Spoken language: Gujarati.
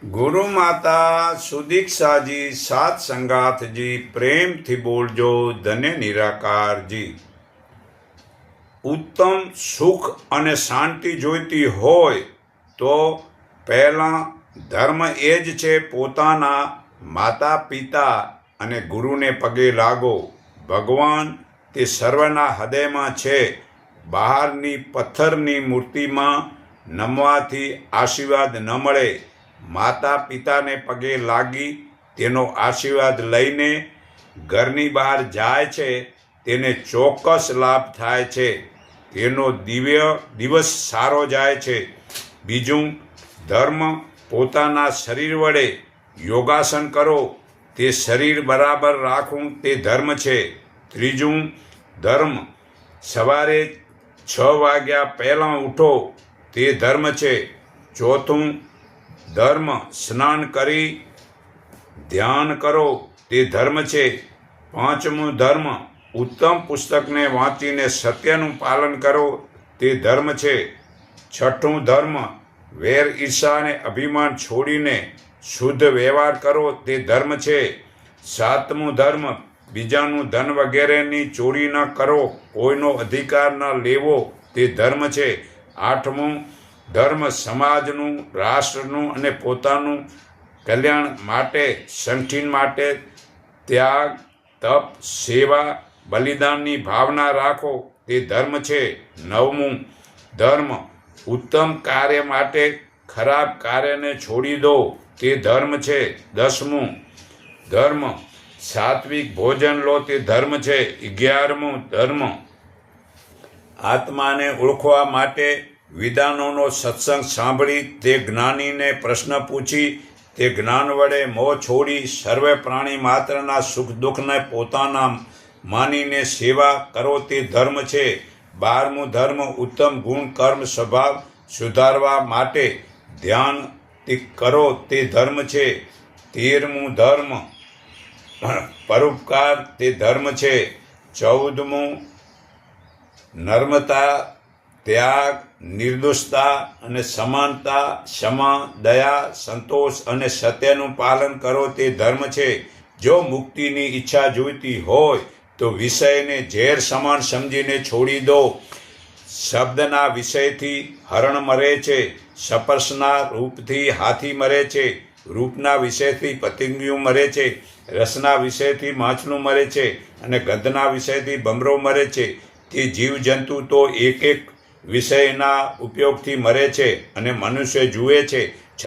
ગુરુ માતા સુદીક્ષાજી સાત સંગાથજી પ્રેમથી બોલજો ધન્ય નિરાકારજી। ઉત્તમ સુખ અને શાંતિ જોઈતી હોય તો પહેલાં ધર્મ એ જ છે પોતાના માતા પિતા અને ગુરુને પગે લાગો। ભગવાન તે સર્વના હૃદયમાં છે। બહારની પથ્થરની મૂર્તિમાં નમવાથી આશીર્વાદ ન મળે। માતા પિતાને પગે લાગી તેનો આશીર્વાદ લઈને ઘરની બહાર જાય છે તેને ચોક્કસ લાભ થાય છે, તેનો દિવસ સારો જાય છે। બીજું, ધર્મ પોતાના શરીર વડે યોગાસન કરો તે શરીર બરાબર રાખવું તે ધર્મ છે। ત્રીજું, ધર્મ સવારે 6 વાગ્યા પહેલાં ઉઠો તે ધર્મ છે। ચોથું, ધર્મ સ્નાન કરી ધ્યાન કરો તે ધર્મ છે। પાંચમું, ધર્મ ઉત્તમ પુસ્તકને વાંચીને સત્યનું પાલન કરો તે ધર્મ છે। છઠ્ઠું, ધર્મ વેર ઈર્ષા અને અભિમાન છોડીને શુદ્ધ વ્યવહાર કરો તે ધર્મ છે। સાતમું, ધર્મ બીજાનું ધન વગેરેની ચોરી ન કરો, કોઈનો અધિકાર ન લેવો તે ધર્મ છે। આઠમું, ધર્મ સમાજનું, રાષ્ટ્રનું અને પોતાનું કલ્યાણ માટે સંગઠન માટે ત્યાગ, તપ, સેવા, બલિદાનની ભાવના રાખો તે ધર્મ છે। નવમું, ધર્મ ઉત્તમ કાર્ય માટે ખરાબ કાર્યને છોડી દો તે ધર્મ છે। 10મું, ધર્મ સાત્વિક ભોજન લો તે ધર્મ છે। 11મું, ધર્મ આત્માને ઓળખવા માટે વિદ્વાનોનો સત્સંગ સાંભળી તે જ્ઞાનીને પ્રશ્ન પૂછી તે જ્ઞાન વડે મોહ છોડી સર્વે પ્રાણી માત્રના સુખ દુઃખને પોતાના માનીને સેવા કરો તે ધર્મ છે। 12મું, ધર્મ ઉત્તમ ગુણ કર્મ સ્વભાવ સુધારવા માટે ધ્યાન કરો તે ધર્મ છે। 13મું, ધર્મ પરોપકાર તે ધર્મ છે। 14મું, નમ્રતા, ત્યાગ, નિર્દોષતા અને સમાનતા, ક્ષમા, દયા, સંતોષ અને સત્યનું પાલન કરો તે ધર્મ છે। જો મુક્તિની ઈચ્છા જોઈતી હોય તો વિષયને ઝેર સમાન સમજીને છોડી દો। શબ્દના વિષયથી હરણ મરે છે, સ્પર્શના રૂપથી હાથી મરે છે, રૂપના વિષયથી પતંગિયું મરે છે, રસના વિષયથી માછલું મરે છે અને ગંધના વિષયથી ભમરો મરે છે। તે જીવજંતુ તો એક વિષયના ઉપયોગથી મરે છે અને મનુષ્ય જુએ છે